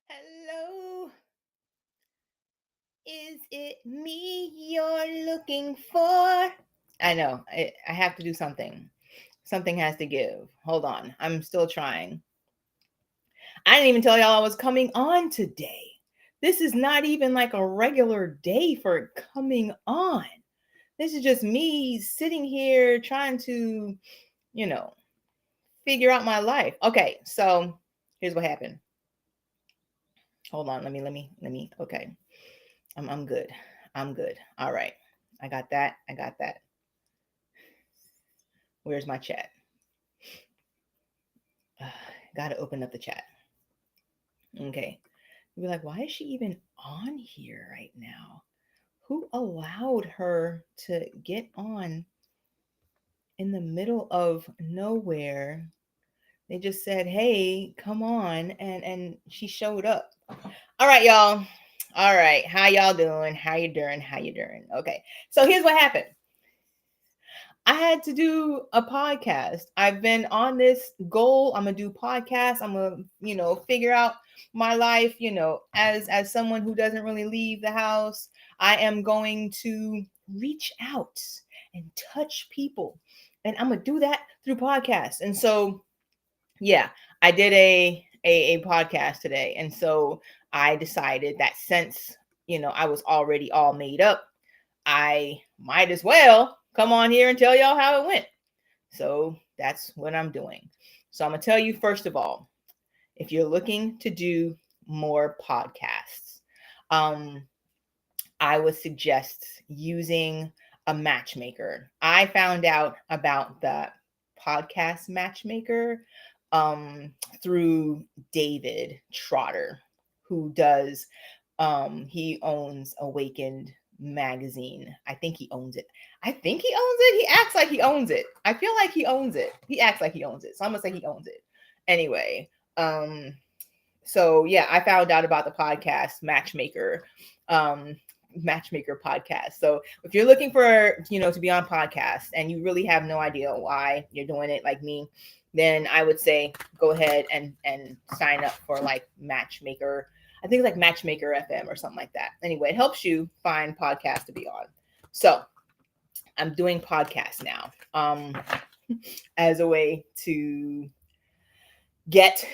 Hello, is it me you're looking for? I know, I have to do something. Something has to give. Hold on, I'm still trying. I didn't even tell y'all I was coming on today. This is not even like a regular day for coming on. This is just me sitting here trying to, you know, figure out my life. Okay, so here's what happened. Hold on, let me. Okay, I'm good. I'm good. All right. I got that. I got that. Where's my chat? Got to open up the chat. Okay. You'll be like, why is she even on here right now? Who allowed her to get on in the middle of nowhere? They just said, "Hey, come on," and she showed up. All right, y'all. All right, how y'all doing? How you doing? How you doing? Okay, so here's what happened. I had to do a podcast. I've been on this goal. I'm gonna do podcasts. I'm gonna, figure out my life. As someone who doesn't really leave the house, I am going to reach out and touch people, and I'm gonna do that through podcasts. And so, yeah, I did a podcast today, and so I decided that since I was already all made up, I might as well come on here and tell y'all how it went. So that's what I'm doing. So I'm going to tell you, first of all, if you're looking to do more podcasts, um, I would suggest using a matchmaker. I found out about the podcast matchmaker through David Trotter, who does, he owns Awakened magazine. I think he owns it. I think he owns it. He acts like he owns it. I feel like he owns it. He acts like he owns it. So I'm gonna say he owns it. Anyway, so yeah, I found out about the podcast um, Matchmaker podcast. So if you're looking for, to be on podcast and you really have no idea why you're doing it like me, then I would say go ahead and sign up for like Matchmaker. I think it's like Matchmaker FM or something like that. Anyway, it helps you find podcasts to be on. So I'm doing podcasts now as a way to get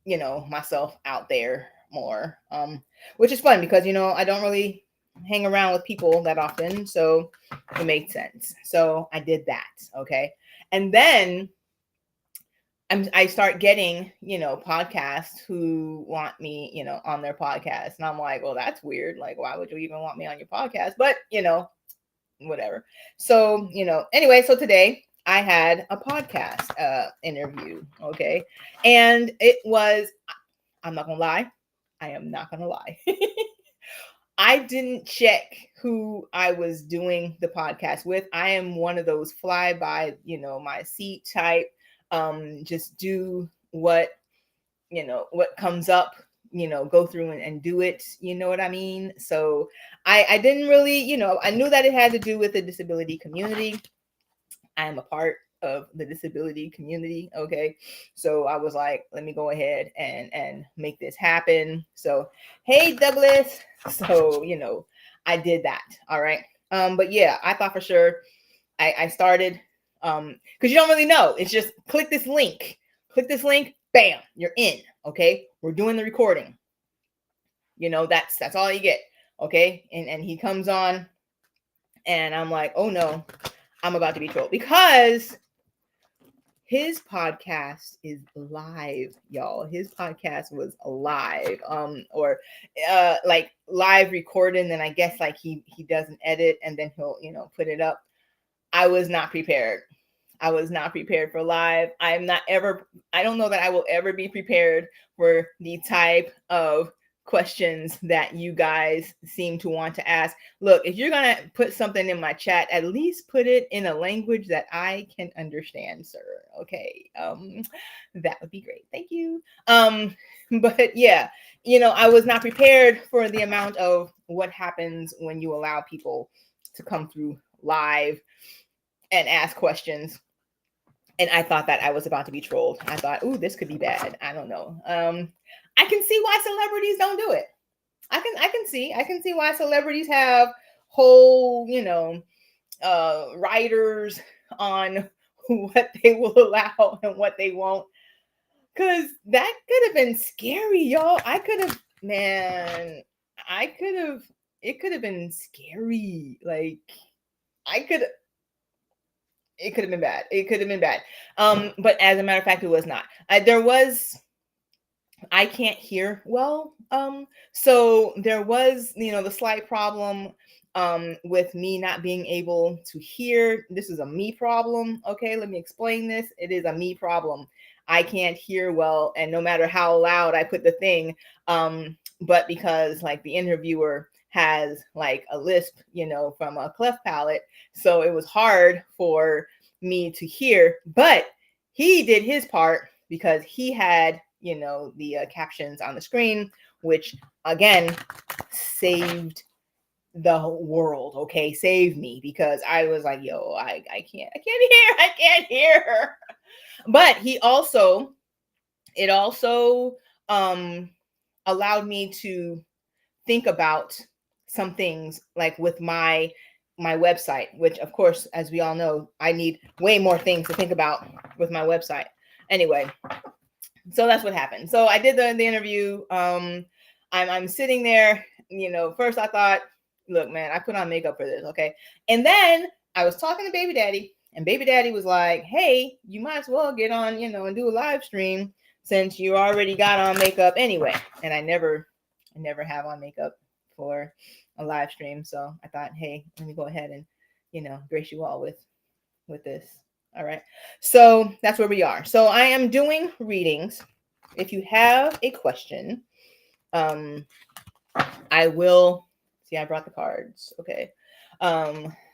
myself out there more, which is fun because I don't really hang around with people that often, so it made sense. So I did that. Okay, and then I start getting podcasts who want me on their podcast, and I'm like, well, that's weird. Like, why would you even want me on your podcast? But whatever. So anyway, so today I had a podcast interview. Okay, and it was, I'm not gonna lie. I am not gonna lie. I didn't check who I was doing the podcast with. I am one of those fly by, my seat type. Just do what comes up, go through and do it. You know what I mean? So I didn't really, I knew that it had to do with the disability community. I am a part of the disability community. Okay. So I was like, let me go ahead and make this happen. So, hey, Douglas. So, I did that. All right. But yeah, I thought for sure I started, because you don't really know. It's just click this link, bam, you're in. Okay. We're doing the recording. That's all you get. Okay. And he comes on and I'm like, oh no, I'm about to be trolled because his podcast is live, y'all. His podcast was live, or like live recording. Then I guess like he does an edit and then he'll put it up. I was not prepared. I was not prepared for live. I don't know that I will ever be prepared for the type of questions that you guys seem to want to ask. Look, if you're going to put something in my chat, at least put it in a language that I can understand, sir. Okay. That would be great. Thank you. But yeah, I was not prepared for the amount of what happens when you allow people to come through live and ask questions. And I thought that I was about to be trolled. I thought, ooh, this could be bad. I don't know. I can see why celebrities don't do it. I can see why celebrities have whole, writers on what they will allow and what they won't. Cause that could have been scary, y'all. I could have, it could have been scary. Like, I could, it could have been bad. It could have been bad. But as a matter of fact, it was not. I can't hear well. So there was, the slight problem with me not being able to hear. This is a me problem. Okay, let me explain this. It is a me problem. I can't hear well, and no matter how loud I put the thing, but because like the interviewer has like a lisp, from a cleft palate, so it was hard for me to hear. But he did his part because he had the captions on the screen, which again saved the world. Okay, saved me, because I was like, yo, I can't hear. But it also allowed me to think about some things, like with my website, which of course, as we all know, I need way more things to think about with my website. Anyway, so that's what happened. So I did the interview. I'm sitting there. First I thought, look, man, I put on makeup for this, okay? And then I was talking to Baby Daddy, and Baby Daddy was like, hey, you might as well get on, and do a live stream since you already got on makeup anyway. And I never have on makeup for a live stream. So I thought, hey, let me go ahead and, grace you all with this. All right. So that's where we are. So I am doing readings. If you have a question, I will see, I brought the cards. Okay.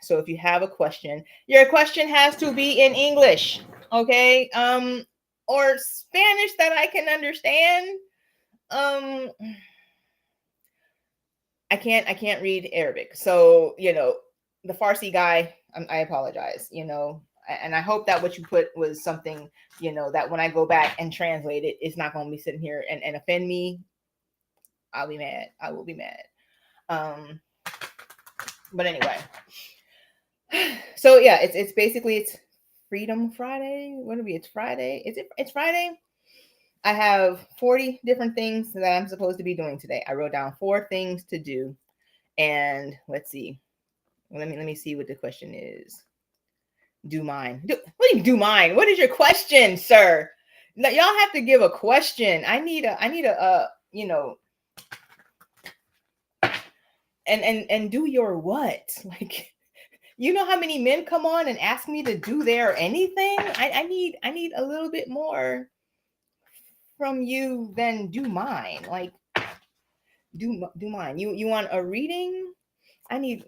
So if you have a question, your question has to be in English. Okay. Or Spanish that I can understand. I can't read Arabic. So, the Farsi guy, I apologize, and I hope that what you put was something, that when I go back and translate it, it's not going to be sitting here and offend me. I'll be mad. I will be mad. But anyway, so yeah, it's basically, it's Freedom Friday. What would it be? It's Friday. It's Friday. I have 40 different things that I'm supposed to be doing today. I wrote down 4 things to do, and let's see. Let me see what the question is. Do mine. What do you do mine? What is your question, sir? Y'all have to give a question. I need a and do your what? Like, how many men come on and ask me to do their anything? I need a little bit more from you than do mine. Like, do mine. You want a reading? I need,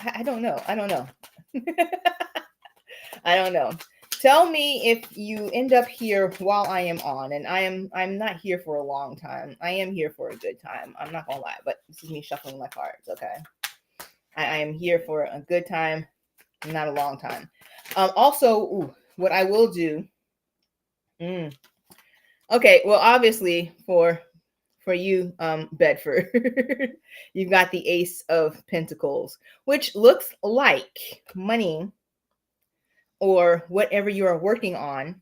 I don't know. I don't know. I don't know. Tell me if you end up here while I am on, and I'm not here for a long time. I am here for a good time. I'm not gonna lie, but this is me shuffling my cards. Okay, I am here for a good time, not a long time. Also, what I will do. Okay, well, obviously for you, Bedford, you've got the Ace of Pentacles, which looks like money or whatever you are working on.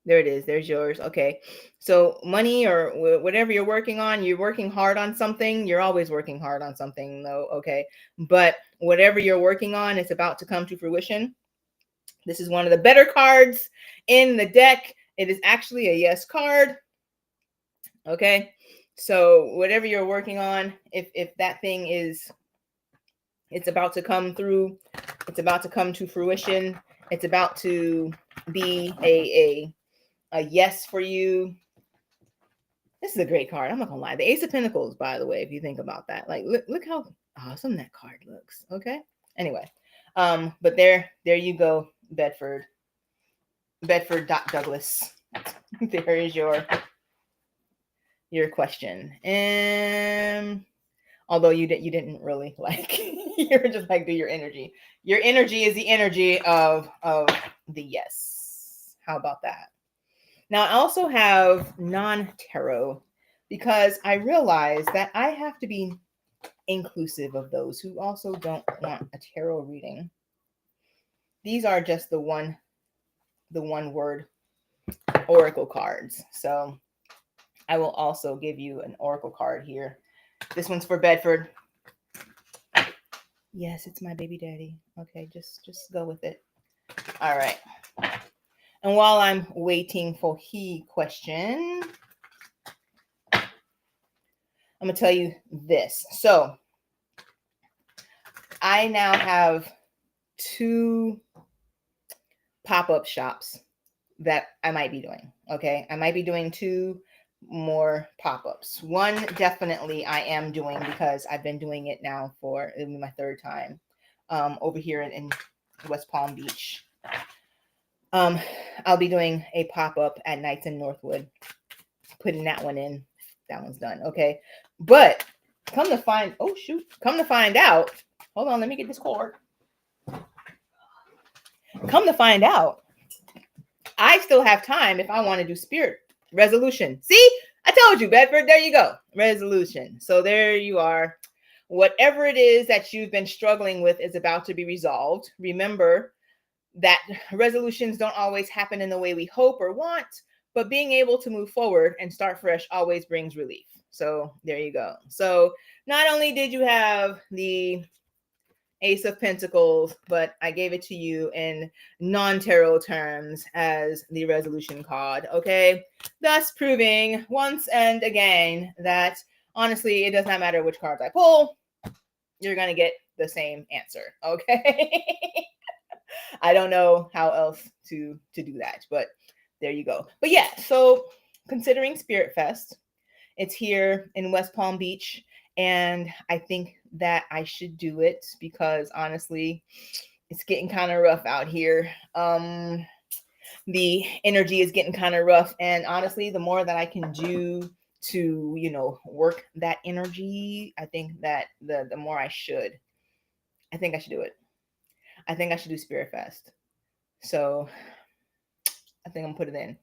There it is. There's yours. Okay. So money or whatever you're working on, you're working hard on something. You're always working hard on something, though. Okay. But whatever you're working on is about to come to fruition. This is one of the better cards in the deck. It is actually a yes card. Okay. So whatever you're working on, if that thing is, it's about to come through, it's about to come to fruition, it's about to be a yes for you. This is a great card. I'm not gonna lie. The Ace of Pentacles, by the way, if you think about that, like look how awesome that card looks. Okay. Anyway, but there you go, Bedford Douglas. There is your question. And although you didn't really like, you're just like, do your energy. Your energy is the energy of the yes. How about that? Now, I also have non-tarot because I realize that I have to be inclusive of those who also don't want a tarot reading. These are just the one word oracle cards. So I will also give you an oracle card here. This one's for Bedford. Yes, it's my baby daddy. Okay, just go with it. All right. And while I'm waiting for he question, I'm gonna tell you this. So I now have 2 pop-up shops that I might be doing. Okay, I might be doing 2 more pop-ups. One definitely I am doing because I've been doing it now for my 3rd time over here in West Palm Beach. I'll be doing a pop-up at Nights in Northwood, putting that one in. That one's done. Okay, but come to find out, hold on, let me get this cord. Come to find out, I still have time if I want to do spirit resolution. See, I told you, Bedford. There you go. Resolution. So there you are. Whatever it is that you've been struggling with is about to be resolved. Remember that resolutions don't always happen in the way we hope or want, but being able to move forward and start fresh always brings relief. So there you go. So not only did you have the Ace of Pentacles, but I gave it to you in non-tarot terms as the resolution card, okay? Thus proving once and again that honestly, it does not matter which cards I pull, you're going to get the same answer, okay? I don't know how else to do that, but there you go. But yeah, so considering Spirit Fest, it's here in West Palm Beach, and I think that I should do it because honestly, it's getting kind of rough out here. The energy is getting kind of rough, and honestly, the more that I can do to, work that energy, I think that the more I should. I think I should do it. I think I should do Spirit Fest. So I think I'm gonna put it in.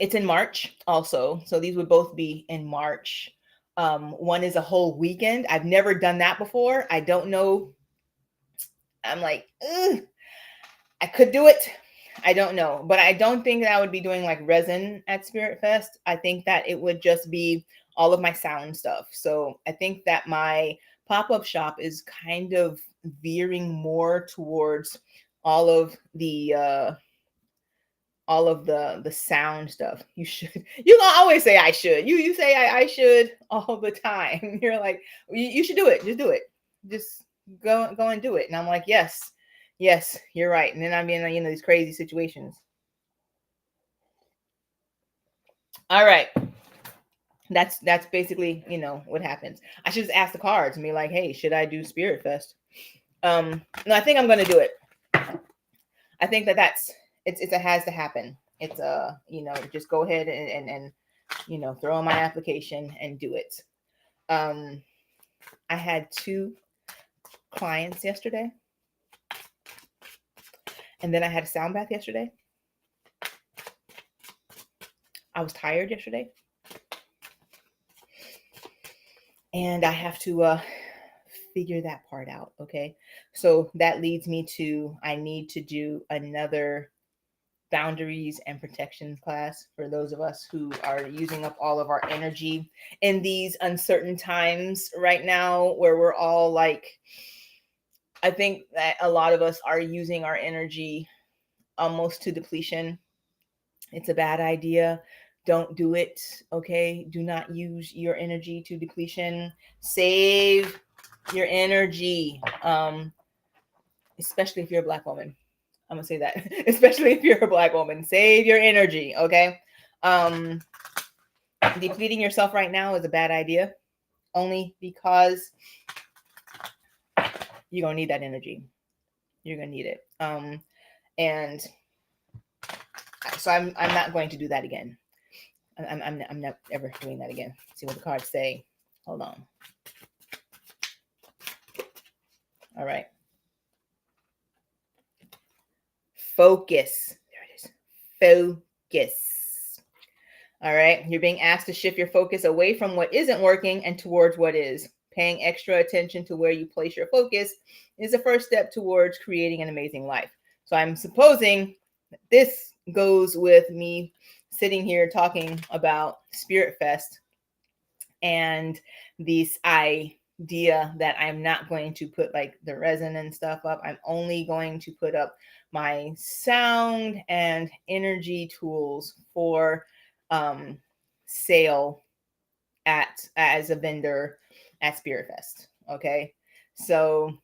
It's in March also. So these would both be in March. One is a whole weekend. I've never done that before. I don't know. I'm like, I could do it. I don't know. But I don't think that I would be doing like resin at Spirit Fest. I think that it would just be all of my sound stuff. So I think that my pop-up shop is kind of veering more towards all of the sound stuff. You should. You gonna always say I should. You say I should all the time. You're like, you should do it. Just do it. Just go and do it. And I'm like, yes, you're right. And then I'm in these crazy situations. All right. That's basically what happens. I should just ask the cards and be like, hey, should I do Spirit Fest? No, I think I'm gonna do it. I think that's it has to happen. It's just go ahead and throw in my application and do it. I had 2 clients yesterday, and then I had a sound bath yesterday. I was tired yesterday, and I have to figure that part out. Okay, so that leads me to I need to do another boundaries and protections class for those of us who are using up all of our energy in these uncertain times right now, where we're all like, I think that a lot of us are using our energy almost to depletion. It's a bad idea. Don't do it. Okay, do not use your energy to depletion. Save your energy, especially if you're a Black woman. I'm gonna say that, especially if you're a Black woman, save your energy. Okay. Depleting yourself right now is a bad idea, only because you're gonna need that energy. You're gonna need it. And so I'm not going to do that again. I'm not ever doing that again. See what the cards say. Hold on. All right. Focus. There it is. Focus. All right. You're being asked to shift your focus away from what isn't working and towards what is. Paying extra attention to where you place your focus is the first step towards creating an amazing life. So I'm supposing this goes with me sitting here talking about Spirit Fest and this idea that I'm not going to put like the resin and stuff up. I'm only going to put up my sound and energy tools for sale at as a vendor at Spirit Fest. Okay. So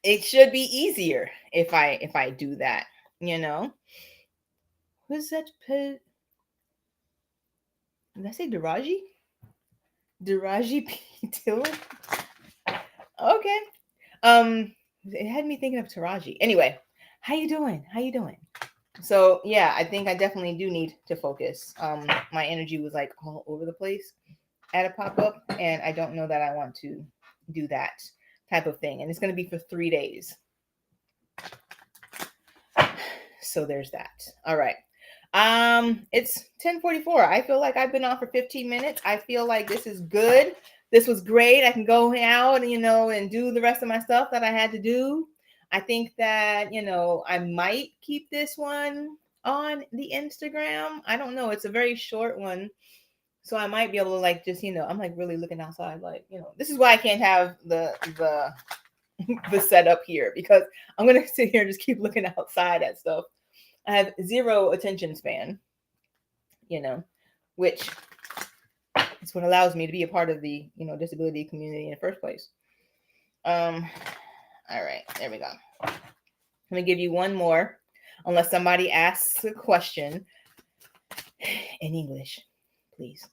it should be easier if I do that, you know. Who's that? Did I say Daraji? Daraji P. Dillon? Okay. It had me thinking of Taraji. Anyway, how you doing? How you doing? So yeah, I think I definitely do need to focus. My energy was like all over the place at a pop-up, and I don't know that I want to do that type of thing. And it's gonna be for 3 days. So there's that. All right. It's 10:44. I feel like I've been on for 15 minutes. I feel like this is good. This was great. I can go out and, and do the rest of my stuff that I had to do. I think that, I might keep this one on the Instagram. I don't know. It's a very short one. So I might be able to like just, I'm like really looking outside, like, this is why I can't have the the setup here, because I'm gonna sit here and just keep looking outside at stuff. I have zero attention span, which is what allows me to be a part of the, disability community in the first place. All right, there we go. Let me give you one more, unless somebody asks a question in English, please.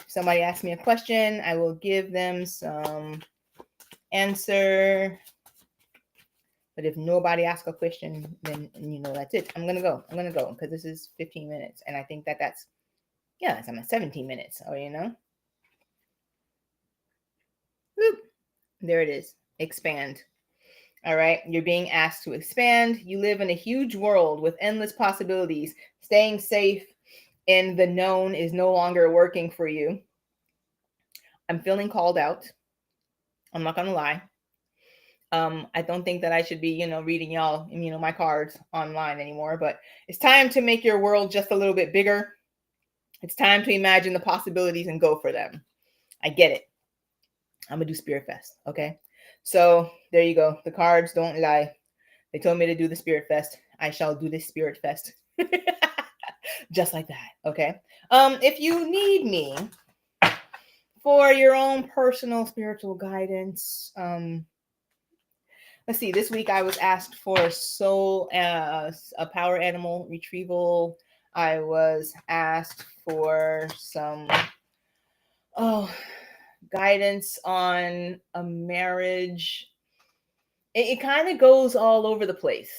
Somebody asks me a question, I will give them some answer. But if nobody asks a question, then that's it. I'm gonna go because this is 15 minutes, and I think that's I'm at 17 minutes. Oh, Whoop. There it is. Expand. All right, you're being asked to expand. You live in a huge world with endless possibilities. Staying safe in the known is no longer working for you. I'm feeling called out. I'm not gonna lie. I don't think that I should be, reading y'all, my cards online anymore, but it's time to make your world just a little bit bigger. It's time to imagine the possibilities and go for them. I get it. I'm gonna do Spirit Fest. Okay. So there you go. The cards don't lie. They told me to do the Spirit Fest. I shall do this Spirit Fest. Just like that. Okay. If you need me for your own personal spiritual guidance, let's see, this week I was asked for a power animal retrieval. I was asked for some guidance on a marriage. It kind of goes all over the place.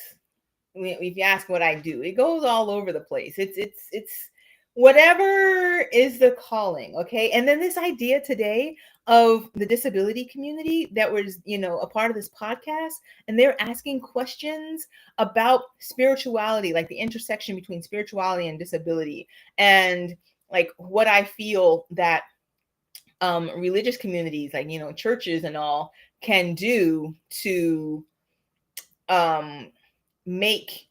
If you ask what I do, it goes all over the place. It's whatever is the calling. Okay. And then this idea today of the disability community that was, a part of this podcast, and they're asking questions about spirituality, like the intersection between spirituality and disability, and like what I feel that religious communities, like, churches and all, can do to make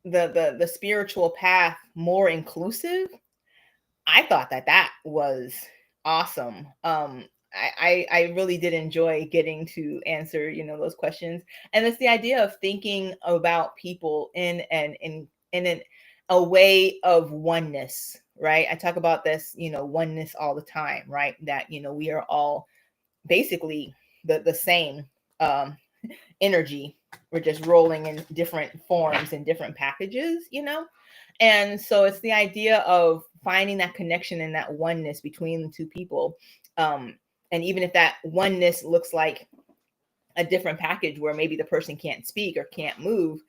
the spiritual path more inclusive. I thought that was awesome. I really did enjoy getting to answer, those questions. And it's the idea of thinking about people in a way of oneness, right? I talk about this, oneness all the time, right? That, we are all basically the same energy. We're just rolling in different forms and different packages, And so it's the idea of finding that connection and that oneness between the two people. And even if that oneness looks like a different package where maybe the person can't speak or can't move,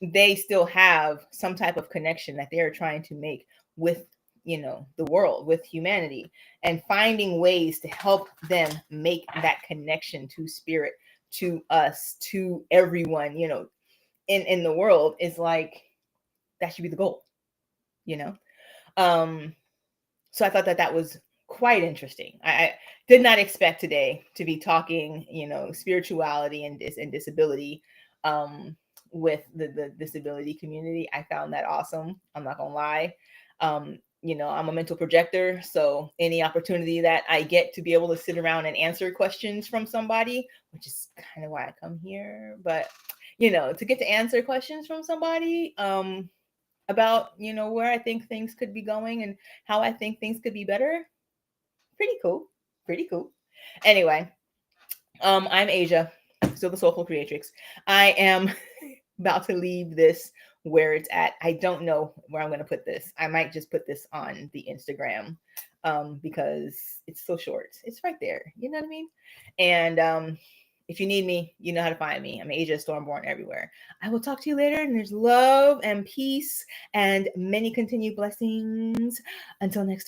they still have some type of connection that they're trying to make with, the world, with humanity, and finding ways to help them make that connection to spirit, to us, to everyone, in the world, is like, that should be the goal, So I thought that that was quite interesting. I did not expect today to be talking, spirituality and disability, um, with the disability community. I found that awesome. I'm not gonna lie. I'm a mental projector, so any opportunity that I get to be able to sit around and answer questions from somebody, which is kind of why I come here, but to get to answer questions from somebody, about where I think things could be going and how I think things could be better. Pretty cool. Pretty cool. Anyway, I'm Asia, still the Soulful Creatrix. I am about to leave this where it's at. I don't know where I'm going to put this. I might just put this on the Instagram, because it's so short. It's right there. You know what I mean? And if you need me, you know how to find me. I'm Asia Stormborn everywhere. I will talk to you later, and there's love and peace and many continued blessings. Until next time.